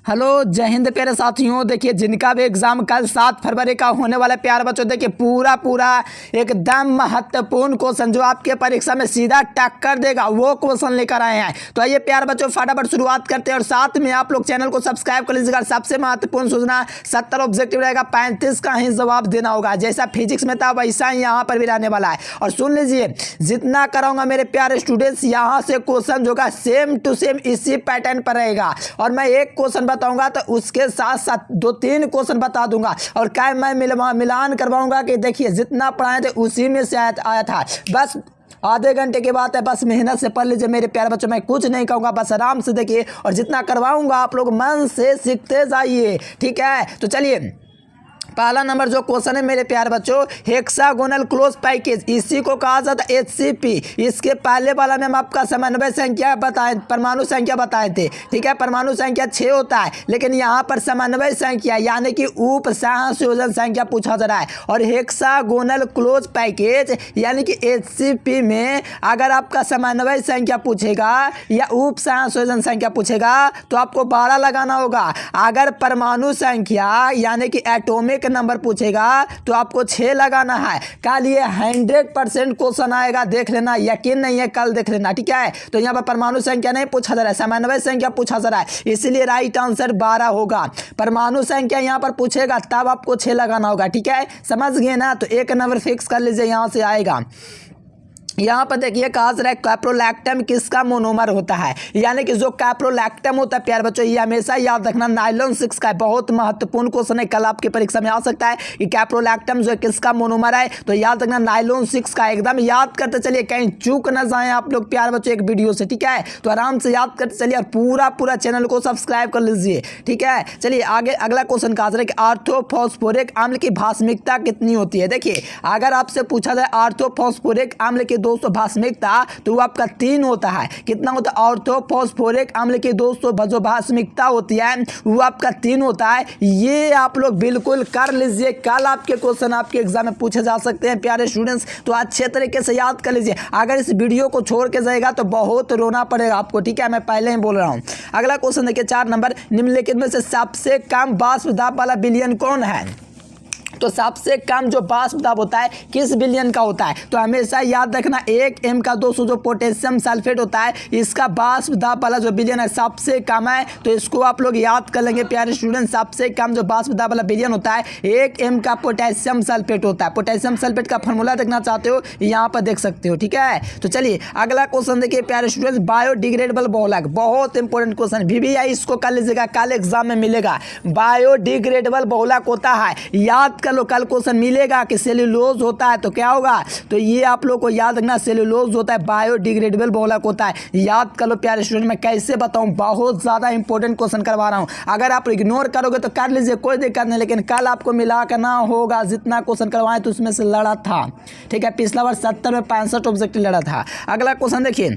Hello जय हिंद प्यारे साथियों। देखिए जिनका भी एग्जाम कल 7 फरवरी का होने वाला है प्यारे बच्चों, देखिए पूरा एकदम महत्वपूर्ण क्वेश्चन जो आपके परीक्षा में सीधा टक्कर देगा वो क्वेश्चन लेकर आए हैं। तो आइए प्यारे बच्चों फटाफट शुरुआत करते हैं और साथ में आप लोग चैनल को सब्सक्राइब कर लीजिएगा। सबसे महत्वपूर्ण सूचना 70 ऑब्जेक्टिव रहेगा, 35 का ही जवाब देना होगा। जैसा फिजिक्स में था वैसा ही यहाँ पर भी रहने वाला है। और सुन लीजिए जितना कराऊंगा मेरे प्यारे स्टूडेंट्स, यहाँ से क्वेश्चन जो है सेम टू सेम इसी पैटर्न पर रहेगा। और मैं एक क्वेश्चन बताऊंगा तो उसके साथ साथ 2-3 क्वेश्चन बता दूंगा और क्या मैं मिलान करवाऊंगा कि देखिए जितना पढ़ाए थे उसी में से आया था। बस आधे घंटे की बात है, बस मेहनत से पढ़ लीजिए मेरे प्यारे बच्चों। मैं कुछ नहीं कहूँगा, बस आराम से देखिए और जितना करवाऊंगा आप लोग मन से सीखते जाइए, ठीक है। तो चलिए पहला नंबर जो क्वेश्चन है मेरे प्यारे बच्चों, हेक्सागोनल क्लोज पैकेज, इसी को कहा जाता है HCP। इसके पहले वाला में हम आपका समन्वय संख्या बताए, परमाणु संख्या बताए थे, ठीक है। परमाणु संख्या 6 होता है, लेकिन यहाँ पर समन्वय संख्या यानी कि उप सहसंयोजन संख्या पूछा जा रहा है। और हेक्सागोनल क्लोज पैकेज यानी कि HCP में अगर आपका समन्वय संख्या पूछेगा या उप सहसंयोजन संख्या पूछेगा तो आपको 12 लगाना होगा। अगर परमाणु संख्या यानी कि एटॉमिक नंबर पूछेगा तो आपको 6 लगाना है। कल ये 100% क्वेश्चन आएगा, देख लेना, यकीन नहीं है कल देख लेना, ठीक है। तो यहाँ पर परमाणु संख्या नहीं पूछा जा रहा है, समन्वय संख्या पूछा जा रहा है, इसलिए राइट आंसर 12 होगा। परमाणु संख्या यहाँ पर पूछेगा तब आपको 6 लगाना होगा, ठीक है। समझ गए ना। तो एक नंबर फिक्स कर लीजिए, यहाँ से आएगा। यहाँ पर देखिए कहा जा रहा है कैप्रोलैक्टम किसका मोनोमर होता है, यानी कि जो कैप्रोलैक्टम होता है प्यारे बच्चों, ये हमेशा याद रखना नाइलॉन 6 का है। बहुत महत्वपूर्ण क्वेश्चन है, कल आपकी परीक्षा में आ सकता है कि कैप्रोलैक्टम जो है किसका मोनोमर है। तो याद रखना नाइलॉन 6 का, एकदम याद करते चलिए, कहीं चूक न जाए आप लोग प्यारे बच्चों एक वीडियो से, ठीक है। तो आराम से याद करते चलिए और पूरा चैनल को सब्सक्राइब कर लीजिए, ठीक है। चलिए आगे अगला क्वेश्चन कहा जा रहा है कि ऑर्थोफॉस्फोरिक अम्ल की भास्मिकता कितनी होती है। देखिए अगर आपसे पूछा जाए ऑर्थोफॉस्फोरिक अम्ल की दोस्तों भास्मिकता तो वो आपका 3 होता है। कितना होता है? ऑर्थोफॉस्फोरिक अम्ल की दोस्तों जो भास्मिकता होती है वो आपका 3 होता है। ये आप लोग बिल्कुल कर लीजिए, कल आपके क्वेश्चन आपके एग्जाम में पूछे जा सकते हैं प्यारे स्टूडेंट्स। तो अच्छे तरीके से याद कर लीजिए, अगर इस वीडियो को छोड़ के जाएगा तो बहुत रोना पड़ेगा आपको, ठीक है, मैं पहले ही बोल रहा हूँ। अगला क्वेश्चन देखिए 4 नंबर, निम्नलिखित में से सबसे कम वाष्प दाब वाला विलयन कौन है। तो सबसे कम जो वाष्प दाब होता है किस विलयन का होता है। तो हमेशा याद रखना 1 m का 200 जो पोटेशियम सल्फेट होता है इसका वाष्प दाब वाला जो विलयन है सबसे कम है। तो इसको आप लोग याद कर लेंगे प्यारे स्टूडेंट। सबसे कम जो वाष्प दाब वाला विलयन होता है 1 m का पोटेशियम सल्फेट होता है। पोटेशियम सल्फेट का फॉर्मूला देखना चाहते हो यहाँ पर देख सकते हो, ठीक है। तो चलिए अगला क्वेश्चन देखिए प्यारे स्टूडेंट, बायोडिग्रेडेबल बहुलक, बहुत इंपॉर्टेंट क्वेश्चन, VVI इसको कर लीजिएगा, कल एग्जाम में मिलेगा। बायोडिग्रेडेबल बहुलक होता है, याद लो, कल क्वेश्चन मिलेगा कि सेल्यूलोज होता है तो क्या होगा। तो ये आप लोग को याद रखना, सेल्यूलोज होता है, बायोडिग्रेडेबल बहुलक होता है। याद कर लो प्यारे स्टूडेंट, मैं कैसे बताऊं, बहुत ज्यादा इंपॉर्टेंट क्वेश्चन करवा रहा हूं। अगर आप इग्नोर करोगे तो कर लीजिए, कोई दिक्कत नहीं, लेकिन कल आपको मिला करना होगा। जितना क्वेश्चन करवाए तो उसमें से लड़ा था, ठीक है। पिछला बार 70 में 65 ऑब्जेक्टिव लड़ा था। अगला क्वेश्चन देखिए,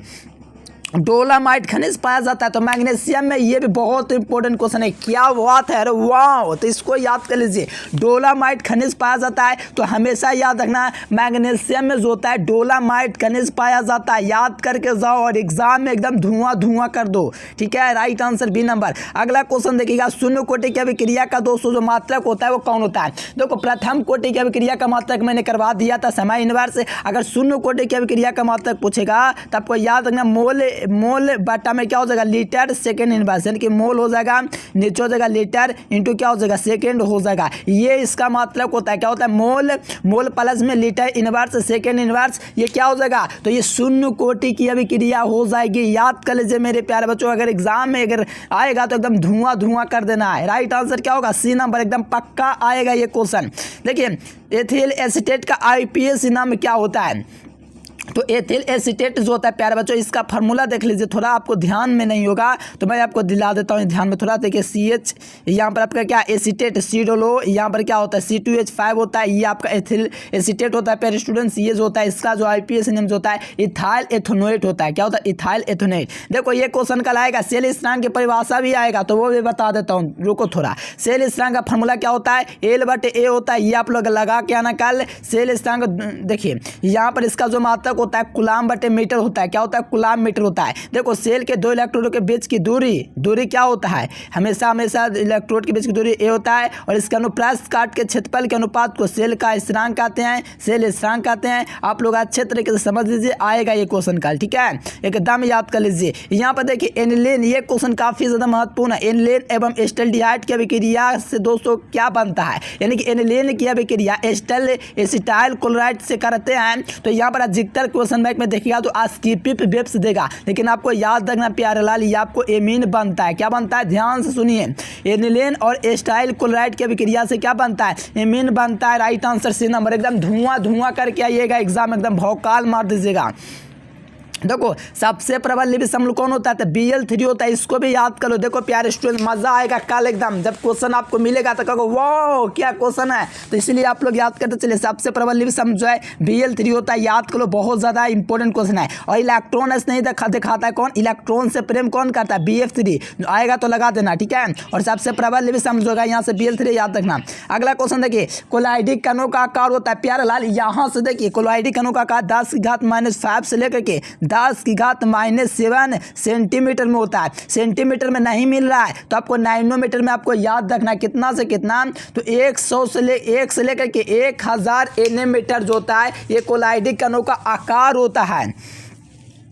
डोलामाइट खनिज पाया जाता है तो मैग्नीशियम में, ये भी बहुत इंपॉर्टेंट क्वेश्चन है। क्या बात है, अरे वाह। तो इसको याद कर लीजिए, डोलामाइट खनिज पाया जाता है तो हमेशा याद रखना मैग्नीशियम में जो होता है डोलामाइट खनिज पाया जाता है। याद करके जाओ और एग्जाम में एकदम धुआं कर दो, ठीक है। Right answer B number. अगला क्वेश्चन देखिएगा, शून्य कोटि की अभिक्रिया का दोस्तों जो मात्रक होता है वो कौन होता है। देखो प्रथम कोटि की अभिक्रिया का मात्रक मैंने करवा दिया था समय इनवर्स। अगर शून्य कोटि की अभिक्रिया का मात्रक पूछेगा तो आपको याद रखना मोल बटा में क्या हो जाएगा, लीटर सेकेंड इनवर्स, यानी कि मोल हो जाएगा, नीचे हो जाएगा लीटर इंटू क्या हो जाएगा, सेकेंड हो जाएगा। ये इसका मतलब होता है, क्या होता है, मोल प्लस में लीटर इनवर्स सेकेंड इनवर्स, ये क्या हो जाएगा। तो ये शून्य कोटि की अभिक्रिया हो जाएगी। याद कर लीजिए मेरे प्यारे बच्चों, अगर एग्जाम में अगर आएगा तो एकदम धुआं कर देना है। राइट आंसर क्या होगा, C नंबर, एकदम पक्का आएगा ये क्वेश्चन। देखिए एथिल एसीटेट का IPS नाम क्या होता है। तो एथिल एसीटेट जो होता है प्यारे बच्चों, इसका फार्मूला देख लीजिए, थोड़ा आपको ध्यान में नहीं होगा तो मैं आपको दिला देता हूँ ध्यान में थोड़ा। देखिए CH, यहाँ पर आपका क्या एसीटेट, C डबल, यहाँ पर क्या होता है C2H5 होता है, ये आपका एथिल एसीटेट होता है प्यारे स्टूडेंट्स। ये जो होता है इसका जो IPS नेम जो होता है इथाइल एथोनेट होता है। क्या होता है, इथाइल एथोनेट। देखो ये क्वेश्चन कल आएगा, सेल स्थिरांक की परिभाषा भी आएगा तो वो भी बता देता हूँ, रुको थोड़ा। सेल स्थिरांक का फार्मूला क्या होता है, L/A होता है, ये आप लोग लगा के आना कल। सेल स्थिरांक देखिए यहाँ पर इसका जो मात्रक मात्रक होता है कूलाम बटे मीटर होता है। क्या होता है? कूलाम मीटर होता है। देखो सेल के दो इलेक्ट्रोडों के बीच की दूरी क्या होता है? हमेशा इलेक्ट्रोड के बीच की दूरी ए होता है और इसके अनुप्रस्थ काट के क्षेत्रफल के अनुपात को सेल का स्थिरांक कहते हैं, सेल स्थिरांक कहते हैं। आप लोग अच्छे तरीके से समझ लीजिए, आएगा ये क्वेश्चन कल, ठीक है, एकदम याद कर लीजिए। यहाँ पर देखिए एनिलीन, ये क्वेश्चन काफी ज्यादा महत्वपूर्ण है। एनिलीन एवं एसिटाल्डिहाइड की अभिक्रिया से दोस्तों क्या बनता है, यानी कि एनिलीन की अभिक्रिया एसिटाइल क्लोराइड से करते हैं। तो यहाँ पर अधिकतर क्वेश्चन बैंक में देखिएगा तो आस्कीपिप वेब्स देगा, लेकिन आपको याद रखना प्यारे लाल, ये आपको एमीन बनता है। क्या बनता है? ध्यान से सुनिए, एनिलीन और एसिटाइल क्लोराइड की अभिक्रिया से क्या बनता है? एमीन बनता है। राइट आंसर सी नंबर, एकदम धुआं करके आइएगा एग्जाम, एकदम भौकाल मार दीजिएगा। देखो सबसे प्रबल लिविस अम्ल कौन होता है? तो Bl3 होता है, इसको भी याद कर लो। देखो प्यारे स्टूडेंट, मजा आएगा कल एकदम, जब क्वेश्चन आपको मिलेगा तो कहो वाह क्या क्वेश्चन है। तो इसलिए आप लोग याद करते चलिए, सबसे प्रबल लिविस अम्ल जो है Bl3 होता है, याद कर लो, बहुत ज्यादा इंपॉर्टेंट क्वेश्चन है। और इलेक्ट्रॉन नहीं दिखाता है कौन? इलेक्ट्रॉन से प्रेम कौन करता है? Bf3 आएगा तो लगा देना, ठीक है। और सबसे प्रबल लिविस अम्ल जो है यहाँ से Bl3 याद रखना। अगला क्वेश्चन देखिए, कोलाइडिक कणों का आकार होता है प्यारे लाल, यहाँ से देखिए कोलाइडिक कणों का आकार 10⁻⁵ से लेकर के 10⁻⁷ सेंटीमीटर में होता है। सेंटीमीटर में नहीं मिल रहा है तो आपको नैनोमीटर में आपको याद रखना, कितना से कितना? तो 100 से लेकर के 1000 nm जो होता है, ये कोलाइडिक कणों का आकार होता है।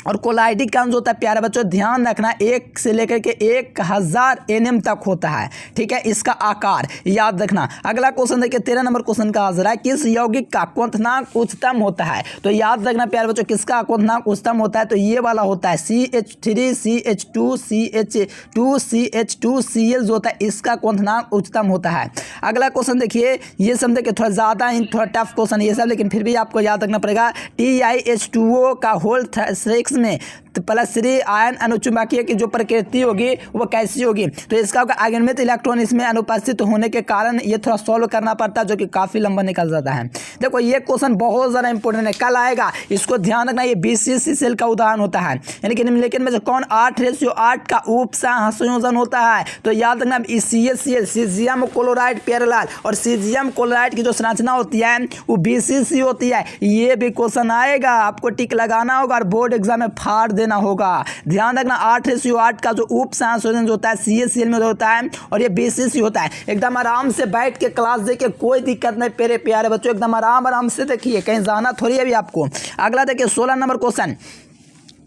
और कोलाइडिक कण जो होता है प्यारे बच्चों ध्यान रखना, 1 से लेकर के 1000 nm तक होता है, ठीक है, इसका आकार याद रखना। अगला क्वेश्चन देखिए, 13 नंबर क्वेश्चन का आंसर है, किस यौगिक का क्वथनांक उच्चतम होता है? तो याद रखना प्यारे बच्चों, किसका क्वथनांक उच्चतम होता है? तो ये वाला होता है CH3 CH2 CH2 CH2 Cl जो होता है, इसका क्वथनांक उच्चतम होता है। अगला क्वेश्चन देखिए, ये सब देखिए थोड़ा ज़्यादा थोड़ा टफ क्वेश्चन ये सब, लेकिन फिर भी आपको याद रखना पड़ेगा। TiH2O का होल 6 में +3 आयन अनुचुंबकीय की जो प्रकृति होगी वो कैसी होगी? तो इसका अगेनमित इलेक्ट्रॉन इसमें अनुपस्थित होने के कारण ये थोड़ा सॉल्व करना पड़ता है, जो कि काफ़ी लंबा निकल जाता है। देखो ये क्वेश्चन बहुत ज़्यादा इंपॉर्टेंट है, कल आएगा, इसको ध्यान रखना। ये BCC सेल का उदाहरण होता है, यानी कि निम्नलिखित में से कौन 8:8 का उप संयोजन होता है? तो याद रखना CaCl सीजियम क्लोराइड प्यारे लाल, और सीजियम क्लोराइड की जो संरचना होती है वो BCC होती है। ये भी क्वेश्चन आएगा, आपको टिक लगाना होगा और बोर्ड एग्जाम में फाड़ देना होगा। ध्यान रखना 8:8 का जो उप संयोजन जो होता है CaCl में होता है और ये BCC होता है। एकदम आराम से बैठ के क्लास देखिए, कोई दिक्कत नहीं मेरे प्यारे बच्चों, एकदम आराम से देखिए, कहीं जाना थोड़ी है अभी आपको। अगला देखिए 16 नंबर क्वेश्चन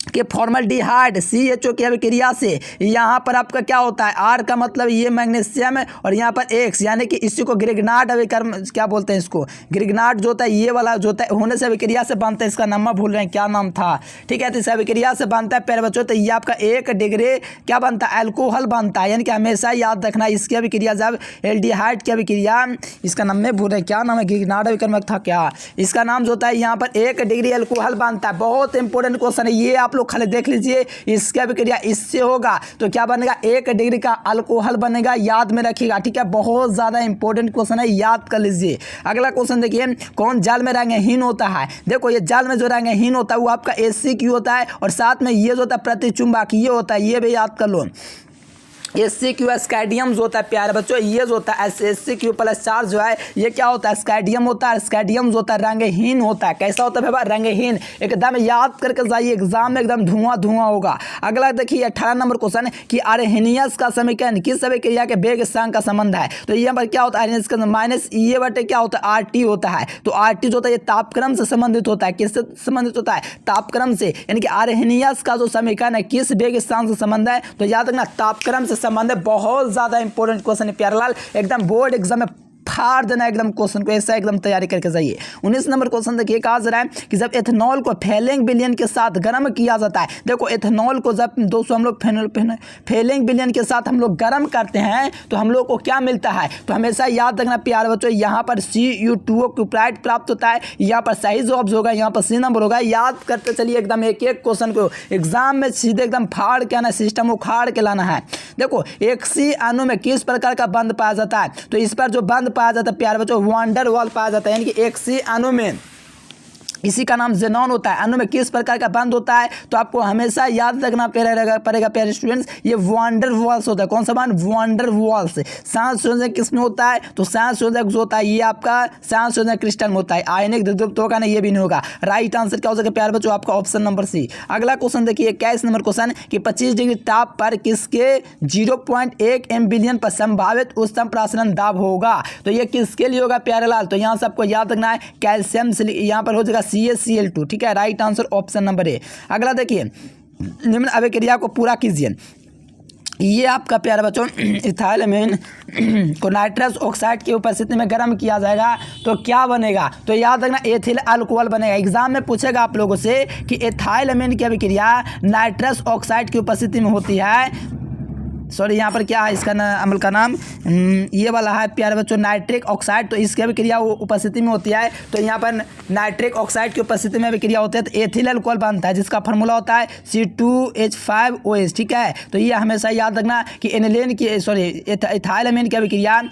कि फॉर्मल्डिहाइड CHO की अभिक्रिया से यहाँ पर आपका क्या होता है? R का मतलब ये मैग्नीशियम है और यहाँ पर X, यानी कि इसी को ग्रिग्नार्ड अभिकर्म क्या बोलते हैं? इसको ग्रिग्नार्ड जो होता है, ये वाला जो होता है होने से अभिक्रिया से बनता है, इसका नाम भूल रहे हैं, क्या नाम था, ठीक है। तो इस अभिक्रिया से बनता है प्यारे बच्चों, तो ये आपका 1 डिग्री क्या बनता है? अल्कोहल बनता है, यानी कि हमेशा याद रखना इसकी अभिक्रिया जब एल्डिहाइड की अभिक्रिया, इसका नाम में भूल रहे हैं, क्या नाम है? ग्रिग्नार्ड अभिकर्म था क्या इसका नाम जो होता है, यहाँ पर 1 डिग्री अल्कोहल बनता है। बहुत इंपॉर्टेंट क्वेश्चन है ये, आप लोग खाली देख लीजिए, इसकी अभिक्रिया इससे होगा तो क्या बनेगा? 1 डिग्री का अल्कोहल बनेगा, याद में रखिएगा, ठीक है, बहुत ज्यादा इंपॉर्टेंट क्वेश्चन है, याद कर लीजिए। अगला क्वेश्चन देखिए, कौन जल में रंगहीन होता है? देखो ये जल में जो रंगहीन होता है वो आपका SCQ होता है, और साथ में ये जो होता है प्रतिचुंबकीय होता है, ये भी याद कर लो। SCQ स्कैडियम जो होता है प्यारे बच्चों, ये जो होता है SCQ+4 जो है ये क्या होता है? स्कैडियम होता है। स्कैडियम जो होता है रंगहीन होता है। कैसा होता है भाई? रंगहीन। एकदम याद करके जाइए, एग्जाम में एकदम धुआं होगा। अगला देखिए 18 नंबर क्वेश्चन कि अरहेनियस का समीकरण किस अभिक्रिया के वेग स्थिरांक का संबंध है? तो यहाँ पर क्या होता है? अरहेनियस का माइनस ये बटे क्या होता है? RT होता है। तो RT जो होता है ये तापक्रम से संबंधित होता है। किससे संबंधित होता है? तापक्रम से, यानी कि अरहेनियस का जो समीकरण है किस वेग स्थिरांक से संबंध है? तो याद रखना तापक्रम से संबंध है। बहुत ज्यादा इंपॉर्टेंट क्वेश्चन है प्यारे लाल, एकदम बोर्ड एग्जाम में फाड़ देना एकदम क्वेश्चन को, ऐसा एकदम तैयारी करके जाइए। 19 नंबर क्वेश्चन देखिए, कहा जा रहा है कि जब एथेनॉल को फैलेंग विलयन के साथ गर्म किया जाता है। देखो एथेनॉल को जब दोस्तों हम लोग फैलेंग विलयन के साथ हम लोग गर्म करते हैं तो हम लोग को क्या मिलता है? तो हमेशा याद रखना प्यारे बच्चों, यहाँ पर CU2O क्यूप्राइड प्राप्त होता है, यहाँ पर सही जवाब होगा, यहाँ पर C नंबर होगा। याद करते चलिए एकदम एक क्वेश्चन को, एग्जाम में सीधे एकदम फाड़ के आना, सिस्टम उखाड़ के लाना है। देखो एक C अणु में किस प्रकार का बंध पाया जाता है? तो इस पर जो बंध पाया जाता है प्यारे बच्चों, वांडर वॉल पाया जाता है, यानी कि एक C अणु में इसी का नाम जेनॉन होता है। अणु में किस प्रकार का बंध होता है, तो आपको हमेशा याद रखना पड़ेगा प्यारे स्टूडेंट्स, ये वान डर वाल्स होता है। कौन सा बंध? वान डर वाल्स। सांस संयोजक किस में होता है, तो सांस संयोजक जो होता है ये आपका सांस संयोजक क्रिस्टल में होता है। आयनिक द्विध्रुव तो होगा नहीं, ये भी नहीं होगा। राइट आंसर क्या हो सके प्यारे बच्चों, आपका ऑप्शन नंबर सी। अगला क्वेश्चन देखिए 21 नंबर क्वेश्चन कि 25 डिग्री ताप पर किसके 0.1 एम्बिलियन पर संभावित उच्चतम प्रासरण दाब होगा, तो ये किसके लिए होगा प्यारे लाल, तो यहाँ से आपको याद रखना है कैल्शियम, यहाँ पर हो जाएगा CaCl2, ठीक है। Right answer option number A. अगला देखिए निम्न अभिक्रिया को पूरा कीजिए। ये आपका प्यारे बच्चों इथाइलएमीन को नाइट्रस ऑक्साइड की उपस्थिति में गर्म किया जाएगा तो क्या बनेगा, तो याद रखना एथिल अल्कोहल बनेगा। एग्जाम में पूछेगा आप लोगों से कि इथाइलएमीन की अभिक्रिया नाइट्रस ऑक्साइड की उपस्थिति में होती है, सॉरी यहाँ पर क्या है इसका अम्ल का नाम, ये वाला है प्यारे बच्चों नाइट्रिक ऑक्साइड, तो इसकी अभिक्रिया उपस्थिति में होती है। तो यहाँ पर नाइट्रिक ऑक्साइड की उपस्थिति में अभिक्रिया होती है तो एथिल अल्कोहल बनता है, जिसका फार्मूला होता है C2H5OH, ठीक है। तो ये हमेशा याद रखना कि एनिलीन की इथाइलएमीन की अभिक्रिया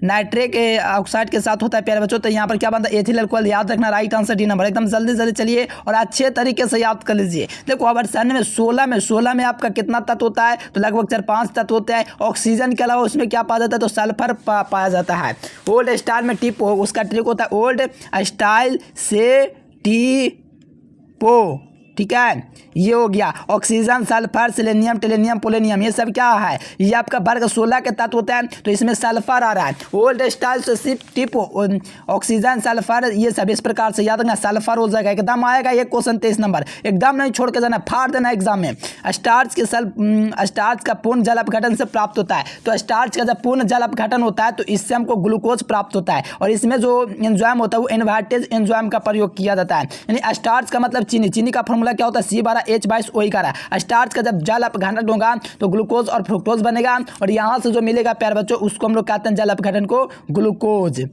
नाइट्रिक ऑक्साइड के साथ होता है प्यारे बच्चों, तो यहाँ पर क्या बनता है एथिल अल्कोहल। याद रखना राइट आंसर डी नंबर। एकदम जल्दी जल्दी चलिए और अच्छे तरीके से याद कर लीजिए। देखो अगर सन में 16 में आपका कितना तत्व होता है, तो लगभग 4-5 तत्व होते हैं। ऑक्सीजन के अलावा उसमें क्या पाया जाता है, तो सल्फर पाया जाता है। ओल्ड स्टाइल में टिप हो, उसका ट्रिक होता है ओल्ड स्टाइल से टिपो, ठीक है। ये हो गया ऑक्सीजन, सल्फर, सेलेनियम, टेलेनियम, पोलेनियम, ये सब क्या है, ये आपका वर्ग 16 के तत्व होता है, तो इसमें सल्फर आ रहा है। ओल्ड स्टाइल से सिर्फ टिप ऑक्सीजन, सल्फर, ये सब इस प्रकार से याद रखना, सल्फर हो जाएगा। एकदम आएगा ये क्वेश्चन 23 नंबर, एकदम नहीं छोड़ के जाना, फाड़ देना एग्जाम में। स्टार्च का पूर्ण जल अपघटन से प्राप्त होता है, तो स्टार्च का जब पूर्ण जल अपघटन होता है तो इससे हमको ग्लूकोज प्राप्त होता है, और इसमें जो एंजाइम होता है वो इन्वर्टेज एंजाइम का प्रयोग किया जाता है। यानी स्टार्च का मतलब चीनी, चीनी का फॉर्मूला क्या होता है C12H22O का रहा। स्टार्च का जब जल अपघटन होगा तो ग्लूकोज और फ्रुक्टोज बनेगा, और यहाँ से जो मिलेगा प्यारे बच्चों उसको हम लोग कहते हैं जल अपघटन को ग्लूकोज।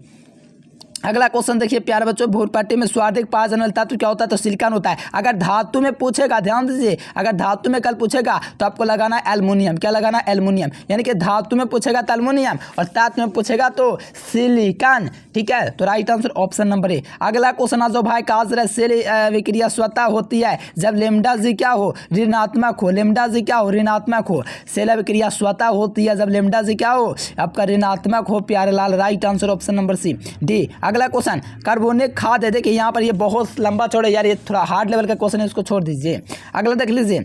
अगला क्वेश्चन देखिए प्यारे बच्चों, भूरपट्टी में स्वादिक पाया जाने वाला तत्व क्या होता है, तो सिलिकॉन होता है। अगर धातु में पूछेगा, ध्यान दीजिए, अगर धातु में कल पूछेगा तो आपको लगाना है एल्युमिनियम। क्या लगाना है? एल्युमिनियम। यानी कि धातु में पूछेगा तो एल्युमिनियम और धातु में पूछेगा तो सिलिकॉन, ठीक है। तो right answer option number A. अगला क्वेश्चन आ जाओ भाई, काजर सेल विक्रिया स्वतः होती है जब लेमडा जी क्या हो, ऋणात्मक हो। लेमडा जी क्या हो, ऋणात्मक हो। सेल विक्रिया स्वतः होती है जब लेमडा जी क्या हो, आपका ऋणात्मक हो प्यारे लाल। Right answer option number C D. अगला क्वेश्चन कार्बोनिक खाद है। देखिए यहाँ पर ये बहुत लंबा चौड़ा यार, ये थोड़ा हार्ड लेवल का क्वेश्चन है, इसको छोड़ दीजिए। अगला देख लीजिए,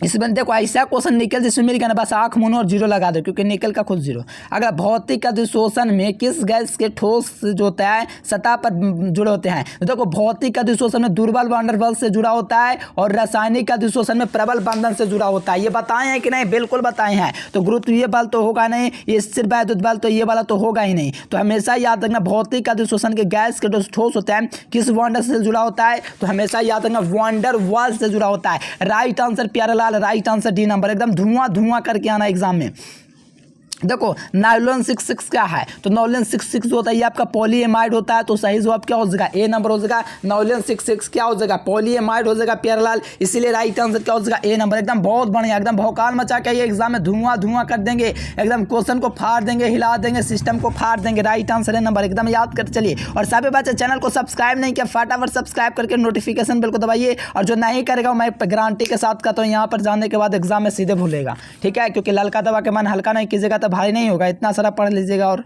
इसमें देखो ऐसा क्वेश्चन निकल जिसमें मिल गया ना, बस आँख मुनो और जीरो लगा दो क्योंकि निकल का खुद जीरो। अगर भौतिक अधिशोषण में किस गैस के ठोस जो होता है सतह पर जुड़े होते हैं, तो देखो भौतिक अधिशोषण में दुर्बल बॉन्डर बल से जुड़ा होता है और रासायनिक अधिशोषण में प्रबल बंधन से जुड़ा होता है। ये बताए हैं कि नहीं? बिल्कुल बताए हैं। तो गुरुत्वीय बल तो होगा नहीं, ये स्थिर वैद्युत बल तो ये वाला तो होगा ही नहीं। तो हमेशा याद रखना भौतिक अधिशोषण के गैस के जो ठोस होता है किस बॉन्डर से जुड़ा होता है, तो हमेशा याद रखना वॉन्डर वाल से जुड़ा होता है। राइट आंसर प्यारे लाल, राइट आंसर डी नंबर। एकदम धुआं करके आना एग्जाम में। देखो नाइलॉन 66 क्या है, तो नाइलॉन 66 जो होता है ये आपका पॉलीएमाइड होता है, तो सही जवाब क्या हो जाएगा? ए नंबर हो जाएगा। नाइलॉन 66 क्या हो जाएगा? पॉलीएमाइड हो जाएगा प्यारे लाल, इसीलिए राइट आंसर क्या हो जाएगा? ए नंबर। एकदम बहुत बढ़िया, एकदम भौकाल मचा के ये एग्जाम में धुआं कर देंगे, एकदम क्वेश्चन को फाड़ देंगे, हिला देंगे, सिस्टम को फाड़ देंगे। राइट आंसर है नंबर, एकदम याद कर चलिए। और सभी बच्चे चैनल को सब्सक्राइब नहीं किया, फटाफट सब्सक्राइब करके नोटिफिकेशन बिल को दबाइए, और जो नहीं करेगा मैं गारंटी के साथ कहता हूँ यहाँ पर जाने के बाद एग्जाम में सीधे भूलेगा, ठीक है। क्योंकि ललका दबा के मन हल्का नहीं कीजिएगा तो भारी नहीं होगा, इतना सारा पढ़ लीजिएगा। और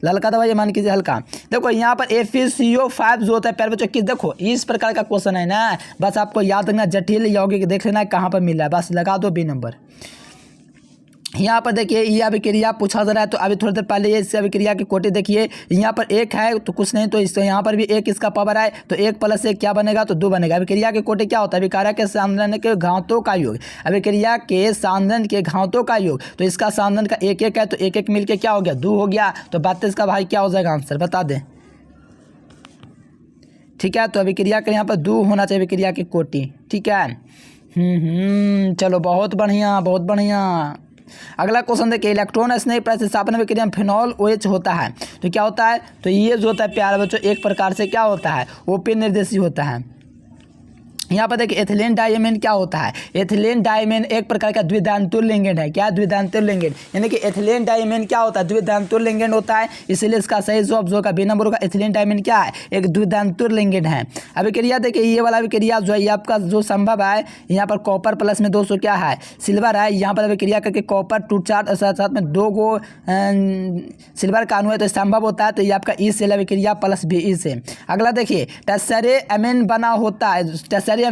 ललका दवाई मान कीजिए हल्का। देखो यहाँ पर FeCO5 जो होता है प्यारे बच्चों, किस देखो इस प्रकार का क्वेश्चन है ना, बस आपको याद रखना, जटिल यौगिक देख लेना है कहाँ पर मिल रहा है, बस लगा दो बी नंबर। यहाँ पर देखिए ये अभिक्रिया पूछा जा रहा है, तो अभी थोड़ी देर पहले ये इस अभिक्रिया की कोटि देखिए, यहाँ पर एक है तो कुछ नहीं, तो इससे यहाँ पर भी एक इसका पावर है, तो 1 + 1 क्या बनेगा? तो 2 बनेगा। अभिक्रिया की कोटि क्या होता है? अभिक्रिया के सांद्रण के घातों का योग। अभिक्रिया के सांद्रण के घातों का योग, तो इसका सांद्रण का 1-1 है, तो 1-1 मिलके क्या हो गया? 2 हो गया। तो 32 का भाई क्या हो जाएगा आंसर, बता दें, ठीक है। तो अभिक्रिया के यहाँ पर 2 होना चाहिए अभिक्रिया की कोटि, ठीक है। चलो बहुत बढ़िया, बहुत बढ़िया। अगला क्वेश्चन देखिए, इलेक्ट्रॉन स्नेह प्रतिस्थापन अभिक्रिया में फिनॉल OH होता है, तो क्या होता है? तो ये जो होता है प्यारे बच्चों एक प्रकार से क्या होता है? ओपन निर्देशी होता है। यहाँ पर देखिए एथिलीन डाइमीन क्या होता है। एथिलीन डाइमीन एक प्रकार का द्विधांतुर लिंगेंड है। क्या द्विधांतुर लिंगेंड, यानी कि एथिलीन डाइमीन क्या होता है, द्विधांतुर लिंगेंड होता है, इसलिए इसका सही जवाब जो होगा बी नंबर होगा। एथिलीन डाइमीन क्या है, एक द्विधांतुर लिंगेंड है। अभिक्रिया देखिए ये वाला अभिक्रिया जो है ये आपका जो संभव है, यहाँ पर कॉपर प्लस में 200 क्या है सिल्वर है। यहाँ पर अभिक्रिया करके कॉपर टू चार्ज साथ में 2 गो सिल्वर का अणु है तो संभव होता है। तो ये आपका ई सेल अभिक्रिया प्लस बी ई से। अगला देखिए टर्सरी एमीन बना होता है। टर्सरी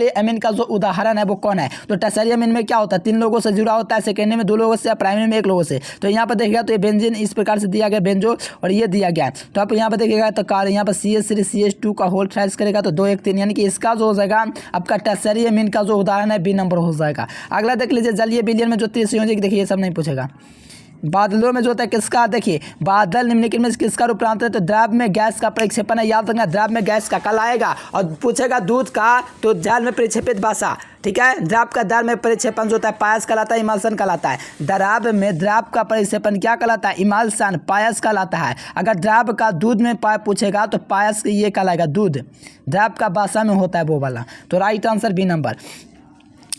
एमीन का जो उदाहरण है वो कौन है। तो टर्सरी एमीन में क्या होता है, 3 लोगों से जुड़ा होता है, सेकेंडरी में 2 लोगों से, प्राइमरी में 1 लोगों से। तो यहाँ पर देखिएगा तो ये बेंजीन इस प्रकार से दिया गया बेंजो और ये दिया गया। तो आप यहाँ पर देखिएगा तो कार यहाँ पर CH3 CH2 का होल ट्राइस करेगा तो 2 1 3, यानी कि इसका जो हो जाएगा आपका टर्सरी एमीन का जो उदाहरण है बी नंबर हो जाएगा। अगला देख लीजिए जलीय विलयन में जो त्रिसंयोजक, देखिए ये सब नहीं पूछेगा। बादलों में जो होता है किसका, देखिए बादल निम्नलिखित में किसका रूपांतर है। तो द्रव में गैस का प्रक्षेपण है, याद रखना द्रव में गैस का कल आएगा। और पूछेगा दूध का तो जल में प्रक्षेपित बासा, ठीक है। द्रव का द्रव में प्रक्षेपण जो होता है पायस कहलाता है, इमल्सन कहलाता है। द्रव में द्रव का प्रक्षेपण क्या कहलाता है, इमल्सन पायस कहलाता है। अगर द्रव का दूध में पूछेगा तो पायस ये कहलाएगा दूध, द्रव का बासा में होता है वो वाला। तो राइट आंसर बी नंबर।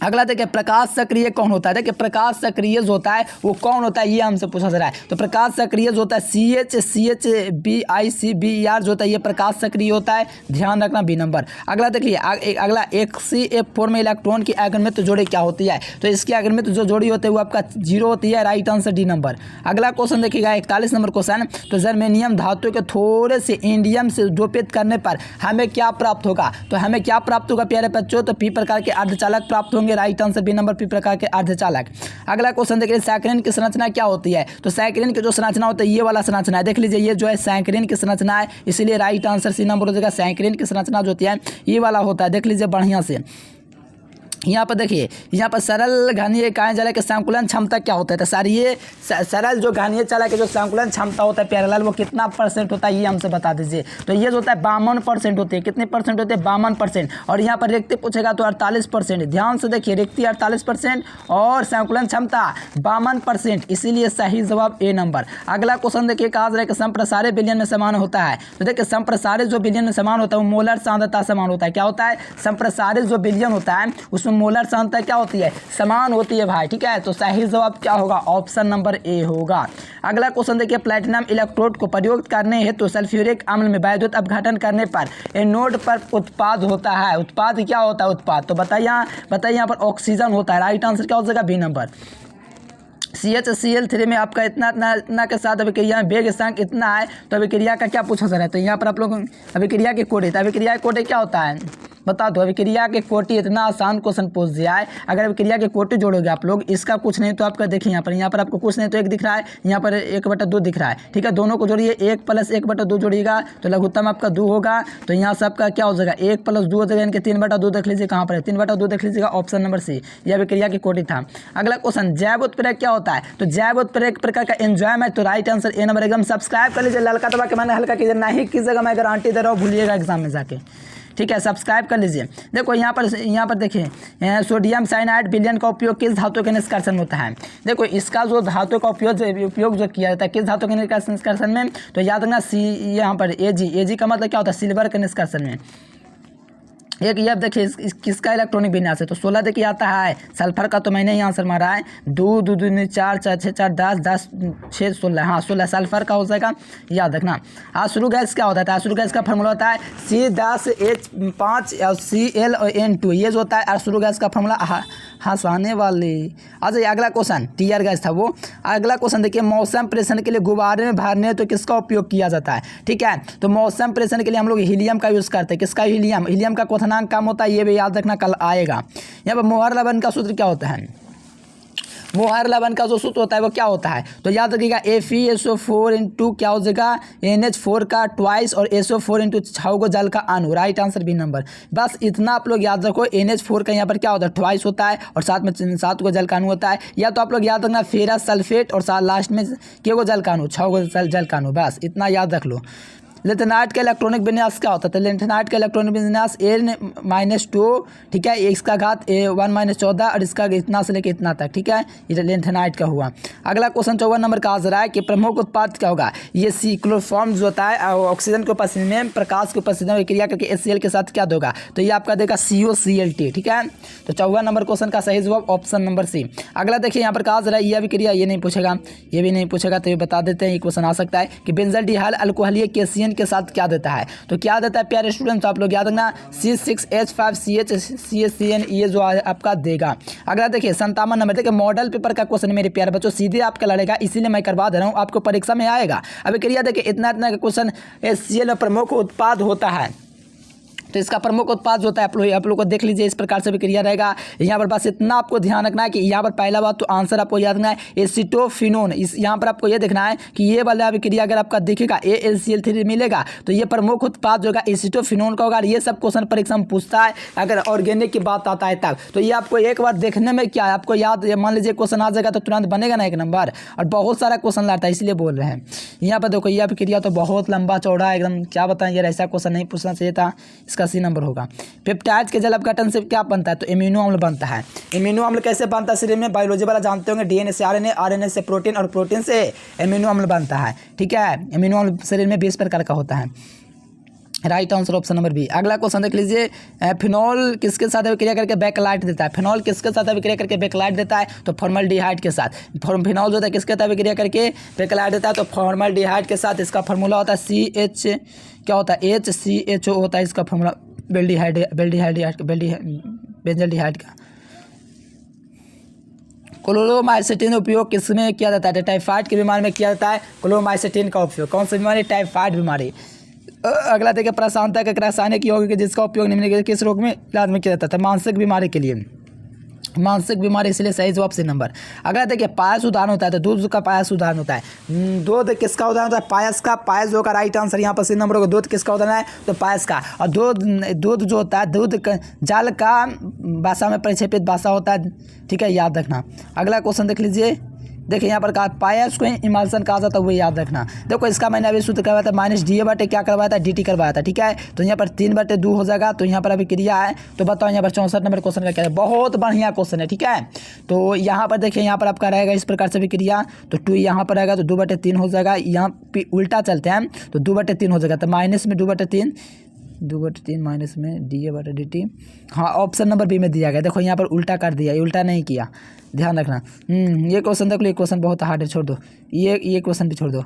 अगला देखिए प्रकाश सक्रिय कौन होता है। देखिए प्रकाश सक्रिय जो होता है वो कौन होता है ये हमसे पूछा जा रहा है। तो प्रकाश सक्रिय जो होता है CHBICBER जो होता है ये प्रकाश सक्रिय होता है, ध्यान रखना बी नंबर। अगला देखिए अगला HCF4 में इलेक्ट्रॉन की अगनमित जोड़ी क्या होती है। तो इसकी अगनमित जो जोड़ी होती है वो आपका 0 होती है, राइट आंसर डी नंबर। अगला क्वेश्चन देखिएगा 41 नंबर क्वेश्चन। तो जर्मेनियम धातु के थोड़े से इंडियम से डोपित करने पर हमें क्या प्राप्त होगा। तो हमें क्या प्राप्त होगा प्यारे बच्चों, तो पी प्रकार के अर्धचालक प्राप्त होंगे, right answer b number p प्रकार के अर्धचालक। अगला क्वेश्चन देखिए सैकरीन की संरचना क्या होती है। तो सैकरीन की जो संरचना होती है ये वाला संरचना है, देख लीजिए ये जो है सैकरीन की संरचना है, इसलिए राइट आंसर सी नंबर हो जाएगा। सैकरीन की संरचना जो होती है ये वाला होता है, देख लीजिए बढ़िया से। यहाँ पर देखिए यहाँ पर सरल घनीय इकाई जल के संकुलन क्षमता क्या होता है। तो सर ये सरल जो घनीय चालक के जो संकुलन क्षमता होता है पैरेलल वो कितना % होता है ये हमसे बता दीजिए। तो ये जो होता है 52% होती है। कितने % होते हैं, 52%। और यहाँ पर रिक्ति पूछेगा तो 48%। ध्यान से देखिए रिक्ति 48% और संकुलन क्षमता 52%, इसीलिए सही जवाब ए नंबर। अगला क्वेश्चन देखिए कहा जा रहा है कि संप्रसारित विलयन में समान होता है। तो देखिए संप्रसारित जो विलयन में समान होता है वो मोलर सांद्रता समान होता है। क्या होता है, संप्रसारित जो विलयन होता है उसमें मोलर सांद्रता क्या होती है, समान होती है भाई, ठीक है। तो सही जवाब क्या होगा, ऑप्शन नंबर ए होगा। अगला क्वेश्चन देखिए प्लैटिनम इलेक्ट्रोड को प्रयोग करने हेतु सल्फ्यूरिक अम्ल में वैद्युत अपघटन करने पर एनोड पर उत्पाद होता है। उत्पाद क्या होता है, उत्पाद तो बताइए यहाँ पर ऑक्सीजन होता है। राइट आंसर क्या हो जाएगा, बी नंबर। CHCl3 में आपका इतना के साथ अभिक्रिया में वेग स्थानांक इतना है, तो अभिक्रिया का क्या पूछा जा रहा है। तो यहाँ पर आप लोग अभिक्रिया के कोटि, तो अभिक्रिया के कोटि क्या होता है बता दो। अभिक्रिया के कोटि इतना आसान क्वेश्चन पूछ दिया है। अगर अभिक्रिया के कोटि जोड़ोगे आप लोग, इसका कुछ नहीं तो आपका देखिए यहाँ पर आपको कुछ नहीं तो 1 दिख रहा है, यहाँ पर 1/2 दिख रहा है, ठीक है। दोनों को जोड़िए, 1 + 1/2 जोड़िएगा तो लघुत्तम आपका 2 होगा। तो यहाँ से आपका क्या हो जाएगा, 1 + 2 हो जाएगा, इनके 3/2 देख लीजिए कहाँ पर है, 3/2 देख लीजिएगा, ऑप्शन नंबर सी, यह अभिक्रिया की कोटि था। अगला क्वेश्चन जैव उत्प्रेरक क्या होता है। तो जैव उत्प्रेरक प्रकार का एंजाइम है, तो राइट आंसर ए नंबर। एकदम सब्सक्राइब कर लीजिए, ललका दबा के मैंने हल्का कीजिए, नहीं कीजिएगा मैं गारंटी दे रहा हूँ, भूलिएगा एग्जाम में जाके, ठीक है। सब्सक्राइब कर लीजिए। देखो यहाँ पर देखिए सोडियम साइनाइड विलयन का उपयोग किस धातु के निष्कर्षण में होता है। देखो इसका जो धातु का उपयोग जो किया जाता है किस धातु के निष्कर्षण में, तो याद रखना सी, यहाँ पर Ag का मतलब क्या होता है, सिल्वर के निष्कर्षण में। एक ये अब देखिए किसका इलेक्ट्रॉनिक विन्यास है। तो 16 देखिए आता है, सल्फर का तो मैंने ही आंसर मारा है, 2 2 2 4 4 6 4 10 10 6 16, हाँ 16 सल्फर का हो जाएगा, याद रखना। आश्रु गैस क्या होता है, आश्रु गैस का फार्मूला होता है C10H5 और ClN2, ये जो होता है आश्रु गैस का फार्मूला। हंसाने वाले। अच्छा अगला क्वेश्चन टीयर गैस था वो। अगला क्वेश्चन देखिए मौसम प्रेषण के लिए गुब्बारे में भरने तो किसका उपयोग किया जाता है, ठीक है। तो मौसम प्रेषण के लिए हम लोग हीलियम का यूज़ करते हैं। किसका, हीलियम का क्वथनांक कम होता है, ये भी याद रखना, कल आएगा। यहाँ पर मोहर लवण का सूत्र क्या होता है, मोहर लवण का जो सूत्र होता है वो क्या होता है। तो याद रखिएगा FeSO4 इंटू क्या हो जाएगा, NH4 का ट्वाइस और SO4 इंटू 6 को जल का अणु, राइट आंसर बी नंबर। बस इतना आप लोग याद रखो, NH4 का यहाँ पर क्या होता है, ट्वाइस होता है और साथ में 7 को जल का अणु होता है। या तो आप लोग याद रखना फेरस सल्फेट और साथ लास्ट में क्या को जल का अणु, 6 को जल का अणु, बस इतना याद रख लो। लिथेनाइट का इलेक्ट्रॉनिक विन्यास क्या होता है? तो लिथेनाइट का इलेक्ट्रॉनिक विन्यास N-2, ठीक है, इसका घात 1-14 और इसका इतना से लेकर इतना तक, ठीक है, ये लिथेनाइट का हुआ। अगला क्वेश्चन 54 नंबर का आ रहा है कि प्रमुख उत्पाद क्या होगा? ये क्लोरोफॉर्म जो होता है ऑक्सीजन के उपस्थिति में प्रकाश के उपस्थिति में क्रिया करके HCl के साथ क्या देगा? तो ये आपका देगा COCl, ठीक है। तो 54 नंबर क्वेश्चन का सही जवाब ऑप्शन नंबर सी। अगला देखिए यहाँ पर कहा जा रहा है यह अभिक्रिया, ये नहीं पूछेगा, ये भी नहीं पूछेगा, तो ये बता देते हैं, ये क्वेश्चन आ सकता है कि बेंजल्डिहाइड अल्कोहलीय केसियन के साथ क्या देता है? तो क्या देता है प्यारे स्टूडेंट? तो आप लोग याद रखना C6H5CH ये जो आपका देगा। अगला देखिए 57 नंबर, देखिए मॉडल पेपर का क्वेश्चन मेरे प्यारे बच्चों सीधे आपका लड़ेगा, इसीलिए मैं करवा दे रहा हूँ, आपको परीक्षा में आएगा। अभिक्रिया देखिए इतना का क्वेश्चन HCl में प्रमुख उत्पाद होता है, तो इसका प्रमुख उत्पाद जो होता है आप लोग को देख लीजिए, इस प्रकार से विक्रिया रहेगा। यहाँ पर बस इतना आपको ध्यान रखना है कि यहाँ पर पहला बात तो आंसर आपको याद रखना है एसीटोफिनोन। इस यहाँ पर आपको ये देखना है कि ये वाला विक्रिया अगर आपका दिखेगा AlCl3 मिलेगा तो ये प्रमुख उत्पाद जो होगा एसीटोफिनोन का होगा। ये सब क्वेश्चन परीक्षा में पूछता है अगर ऑर्गेनिक की बात आता है तब। तो ये आपको एक बार देखने में क्या है आपको याद, मान लीजिए क्वेश्चन आ जाएगा तो तुरंत बनेगा ना 1 नंबर, और बहुत सारा क्वेश्चन लाता है इसलिए बोल रहे हैं। यहाँ पर देखो यह विक्रिया तो बहुत लंबा चौड़ा एकदम, क्या बताएं यार, ऐसा क्वेश्चन नहीं पूछना चाहिए था, इसका C नंबर होगा। पेप्टाइड्स के जल अपघटन से क्या बनता है? तो एमिनो अम्ल बनता है। एमिनो अम्ल कैसे बनता है शरीर में? बायोलॉजी वाला जानते होंगे, DNA से RNA, RNA से प्रोटीन और प्रोटीन से एमिनो अम्ल बनता है, ठीक है। एमिनो अम्ल शरीर में 20 प्रकार का होता है। Right answer option number b. अगला क्वेश्चन देख लीजिए, फिनॉल किसके साथ अभिक्रिया करके बैकलाइट देता है? फिनॉल किसके साथ अभिक्रिया करके बैकलाइट देता है? तो फॉर्मल्डिहाइड के साथ। फिनॉल जो होता है किसके साथ अभिक्रिया करके बैकलाइट देता है? तो फॉर्मल्डिहाइड के साथ। इसका फार्मूला होता है CH, क्या होता है? HCHO होता है इसका फार्मूला, बेंजल्डिहाइड का। क्लोरोमाइसिटिन उपयोग किसमें किया जाता है? टाइफाइड की बीमारी में किया जाता है क्लोरोमाइसिटिन का उपयोग। कौन सी बीमारी? टाइफाइड बीमारी। अगला देखिए प्रशांतक एक रासायनिक यौगिक जिसका उपयोग निम्नलिखित किस रोग में इलाज में किया जाता है? मानसिक बीमारी के लिए, मानसिक बीमारी, इसलिए सही जवाब C नंबर। अगर देखिए पायस उदाहरण होता है तो दूध का पायस उदाहरण होता है। दूध किसका उदाहरण होता है? पायस का। पायस जो का राइट आंसर यहाँ पर C नंबर होगा। दूध किसका उदाहरण है? तो पायस का। और दूध जो होता है, दूध जल का भाषा में परिक्षेपित भाषा होता है, ठीक है, याद रखना। अगला क्वेश्चन देख लीजिए, देखिए यहाँ पर कहा पायस को इमल्सन कहा जाता है, वो याद रखना। देखो इसका मैंने अभी सूत्र करवाया था -DA/, क्या करवाया था? DT करवाया था, ठीक है। तो यहाँ पर 3/2 हो जाएगा। तो यहाँ पर अभी क्रिया है, तो बताओ यहाँ पर 64 नंबर क्वेश्चन का क्या है? बहुत बढ़िया क्वेश्चन है, ठीक है। तो यहाँ पर देखिए यहाँ पर आपका रहेगा इस प्रकार से भी क्रिया, तो 2 यहाँ पर रहेगा तो 2/3 हो जाएगा। यहाँ पे उल्टा चलते हैं तो 2/3 हो जाएगा, तो माइनस में 2/3 माइनस में DA/DT। हाँ ऑप्शन नंबर बी में दिया गया। देखो यहाँ पर उल्टा कर दिया, ये उल्टा नहीं किया, ध्यान रखना। ये क्वेश्चन देख लो, ये क्वेश्चन बहुत हार्ड है, छोड़ दो, ये क्वेश्चन भी छोड़ दो।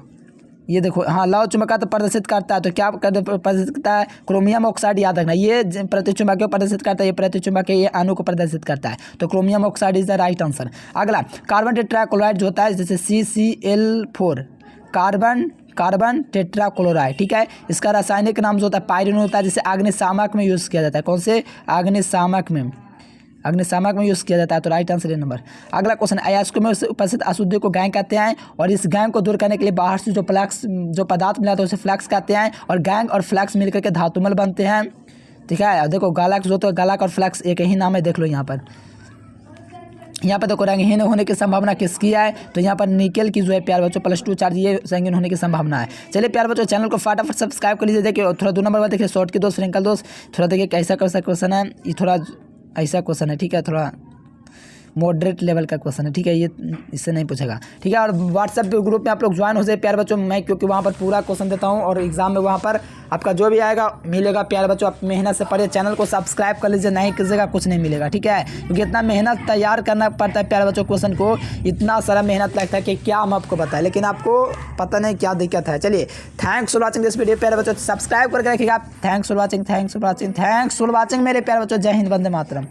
ये देखो, हाँ लौह चुंबकत्व प्रदर्शित करता है, तो क्या प्रदर्शित करता है? क्रोमियम ऑक्साइड, याद रखना। ये प्रतिचुंबकीय प्रदर्शित करता है, ये प्रतिचुंबकीय अणु को प्रदर्शित करता है, तो chromium oxide is the right answer. अगला कार्बन टेट्राक्लोराइड जो होता है जैसे CCl4, कार्बन टेट्राक्लोराइड, ठीक है। इसका रासायनिक नाम जो होता है पायरीन होता है, जिसे अग्निशामक में यूज़ किया जाता है। कौन से? अग्निशामक में यूज़ किया जाता है, तो राइट आंसर है नंबर। अगला क्वेश्चन, अयस्कों में उपस्थित अशुद्धि को गैंग कहते हैं, और इस गैंग को दूर करने के लिए बाहर से जो पदार्थ मिला था उसे फ्लक्स कहते हैं, और गैंग और फ्लक्स मिलकर के धातुमल बनते हैं, ठीक है। देखो गालक जो तो गालक और फ्लक्स एक ही नाम है, देख लो यहाँ पर देखो रंगहीन होने की संभावना किसकी है? तो यहाँ पर निकेल की जो है प्यार बच्चों +2 चार्ज, ये रंगीन होने की संभावना है। चलिए प्यार बच्चों चैनल को फटाफट सब्सक्राइब कर लीजिए। देखिए थोड़ा 2 नंबर बाद देखिए शॉर्ट की दोस्त, रिंकल दोस्त, थोड़ा देखिए कैसा क्वेश्चन है, ये थोड़ा ऐसा क्वेश्चन है, ठीक है, थोड़ा मॉडरेट लेवल का क्वेश्चन है, ठीक है, ये इससे नहीं पूछेगा, ठीक है। और व्हाट्सएप ग्रुप में आप लोग ज्वाइन हो जाए प्यार बच्चों, मैं क्योंकि वहाँ पर पूरा क्वेश्चन देता हूँ, और एग्जाम में वहाँ पर आपका जो भी आएगा मिलेगा। प्यार बच्चों आप मेहनत से पढ़िए, चैनल को सब्सक्राइब कर लीजिए, नहीं कीजिएगा कुछ नहीं मिलेगा, ठीक है। क्योंकि इतना मेहनत तैयार करना पड़ता है प्यार बच्चों, क्वेश्चन को इतना सारा मेहनत लगता है कि क्या हम आपको बताएं, लेकिन आपको पता नहीं क्या दिक्कत है। चलिए thanks for watching this video प्यारे बच्चों, सब्सक्राइब करके रखिएगा। थैंक्स फॉर वॉचिंग मेरे प्यारे बच्चों। जय हिंद, वंदे मातरम।